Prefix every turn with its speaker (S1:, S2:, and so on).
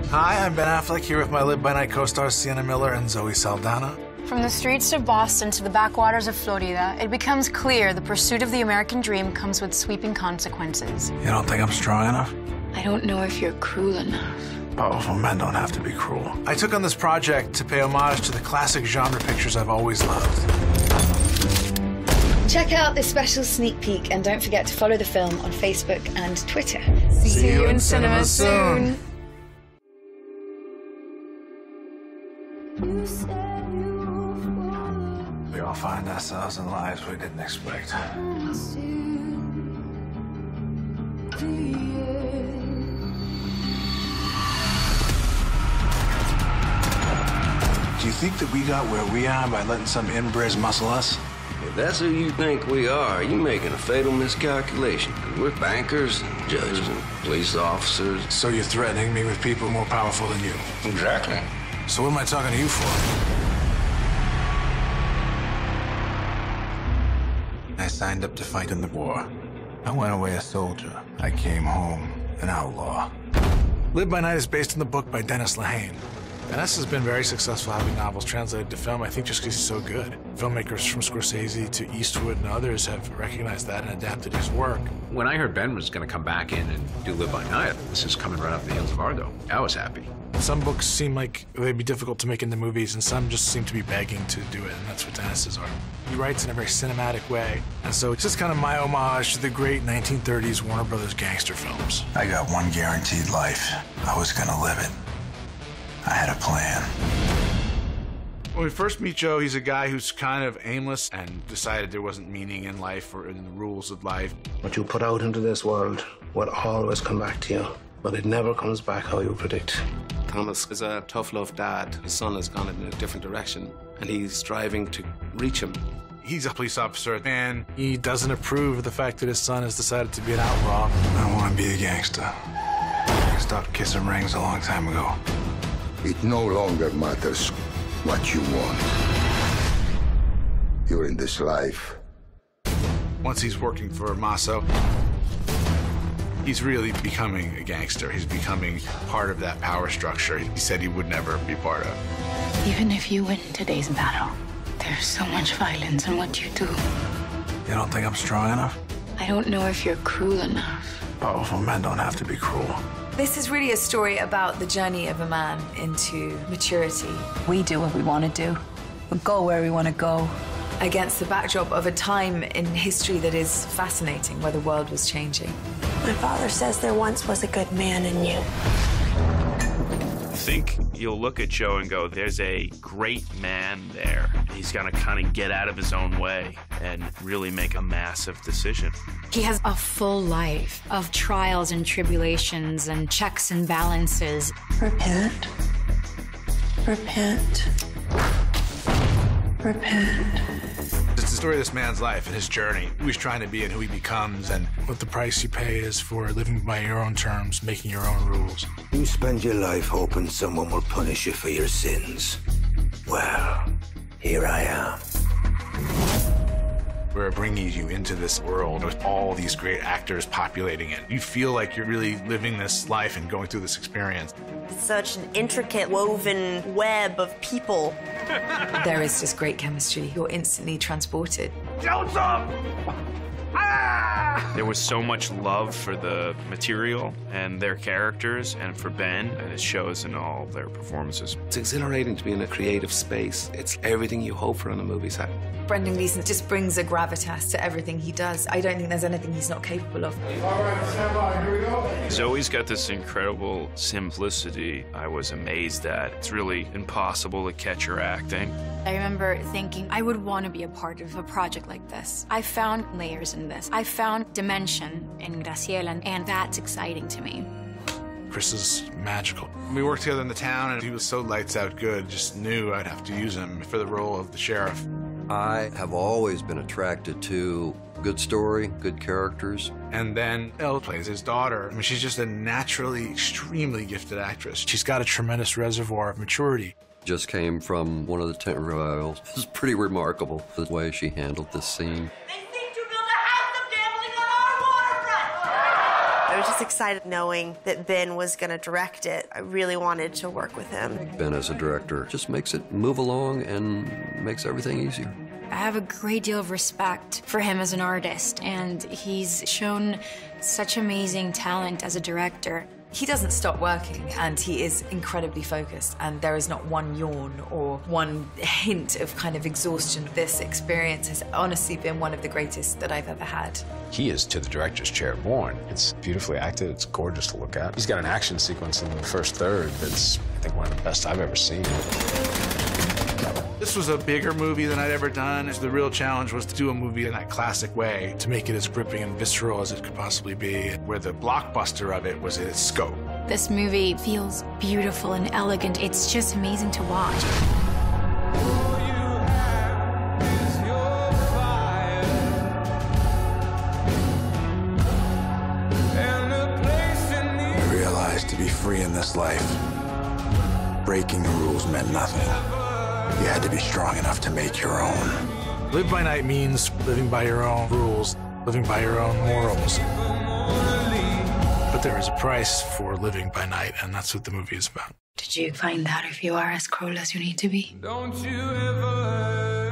S1: Hi, I'm Ben Affleck here with my Live by Night co-stars Sienna Miller and Zoe Saldana.
S2: From the streets of Boston to the backwaters of Florida, it becomes clear the pursuit of the American dream comes with sweeping consequences.
S1: You don't think I'm strong enough?
S2: I don't know if you're cruel enough.
S1: Powerful men don't have to be cruel. I took on this project to pay homage to the classic genre pictures I've always loved.
S3: Check out this special sneak peek and don't forget to follow the film on Facebook and Twitter.
S2: See you in cinema soon.
S1: We all find ourselves in lives we didn't expect. Do you think that we got where we are by letting some inbreds muscle us?
S4: If that's who you think we are, you're making a fatal miscalculation. We're bankers and judges and police officers.
S1: So you're threatening me with people more powerful than you?
S4: Exactly.
S1: So what am I talking to you for? I signed up to fight in the war. I went away a soldier. I came home an outlaw. Live by Night is based on the book by Dennis Lehane. Dennis has been very successful having novels translated to film, I think just because he's so good. Filmmakers from Scorsese to Eastwood and others have recognized that and adapted his work.
S5: When I heard Ben was going to come back in and do Live by Night, this is coming right off the heels of Argo. I was happy.
S1: Some books seem like they'd be difficult to make into movies, and some just seem to be begging to do it, and that's what Dennis's are. He writes in a very cinematic way, and so it's just kind of my homage to the great 1930s Warner Brothers gangster films. I got one guaranteed life. I was gonna live it. I had a plan. When we first meet Joe, he's a guy who's kind of aimless and decided there wasn't meaning in life or in the rules of life.
S6: What you put out into this world will always come back to you, but it never comes back how you predict.
S7: Thomas is a tough-love dad. His son has gone in a different direction, and he's striving to reach him.
S1: He's a police officer, and he doesn't approve of the fact that his son has decided to be an outlaw. I want to be a gangster. I stopped kissing rings a long time ago.
S8: It no longer matters what you want. You're in this life.
S1: Once he's working for Masso, he's really becoming a gangster. He's becoming part of that power structure he said he would never be part of.
S2: Even if you win today's battle, there's so much violence in what you do.
S1: You don't think I'm strong enough?
S2: I don't know if you're cruel enough.
S1: Powerful men don't have to be cruel.
S3: This is really a story about the journey of a man into maturity.
S9: We do what we want to do. We go where we want to go.
S3: Against the backdrop of a time in history that is fascinating, where the world was changing.
S10: My father says there once was a good man in you.
S11: I think you'll look at Joe and go, there's a great man there. He's gonna kind of get out of his own way and really make a massive decision.
S2: He has a full life of trials and tribulations and checks and balances.
S10: Repent. Repent. Repent.
S1: It's the story of this man's life and his journey, who he's trying to be and who he becomes, and what the price you pay is for living by your own terms, making your own rules.
S8: You spend your life hoping someone will punish you for your sins. Well, here I am.
S1: We're bringing you into this world with all these great actors populating it. You feel like you're really living this life and going through this experience.
S12: Such an intricate, woven web of people.
S3: There is just great chemistry. You're instantly transported.
S11: Joseph! There was so much love for the material and their characters and for Ben, and it shows in all their performances.
S7: It's exhilarating to be in a creative space. It's everything you hope for on a movie set.
S3: Brendan Gleeson just brings a gravitas to everything he does. I don't think there's anything he's not capable of.
S8: All right, stand by. Here we go.
S11: Zoe's got this incredible simplicity I was amazed at. It's really impossible to catch her acting.
S2: I remember thinking I would want to be a part of a project like this. I found layers in this. I found dimension in Graciela, and that's exciting to me.
S1: Chris is magical. We worked together in the town, and he was so lights out good, just knew I'd have to use him for the role of the sheriff.
S4: I have always been attracted to good story, good characters.
S1: And then Elle plays his daughter. I mean, she's just a naturally extremely gifted actress. She's got a tremendous reservoir of maturity.
S4: Just came from one of the tent revivals. It was pretty remarkable, the way she handled this scene.
S12: They seem to build a house of gambling on our waterfront! I was just excited knowing that Ben was going to direct it. I really wanted to work with him.
S13: Ben as a director just makes it move along and makes everything easier.
S2: I have a great deal of respect for him as an artist, and he's shown such amazing talent as a director.
S3: He doesn't stop working, and he is incredibly focused, and there is not one yawn or one hint of kind of exhaustion. This experience has honestly been one of the greatest that I've ever had.
S5: He is to the director's chair born.
S14: It's beautifully acted. It's gorgeous to look at. He's got an action sequence in the first third that's, I think, one of the best I've ever seen.
S1: This was a bigger movie than I'd ever done. The real challenge was to do a movie in that classic way, to make it as gripping and visceral as it could possibly be, where the blockbuster of it was its scope.
S2: This movie feels beautiful and elegant. It's just amazing to watch.
S15: I realized to be free in this life, breaking the rules meant nothing. You had to be strong enough to make your own.
S1: Live by night means living by your own rules, living by your own morals. But there is a price for living by night, and that's what the movie is about.
S9: Did you find out if you are as cruel as you need to be?
S16: Don't you ever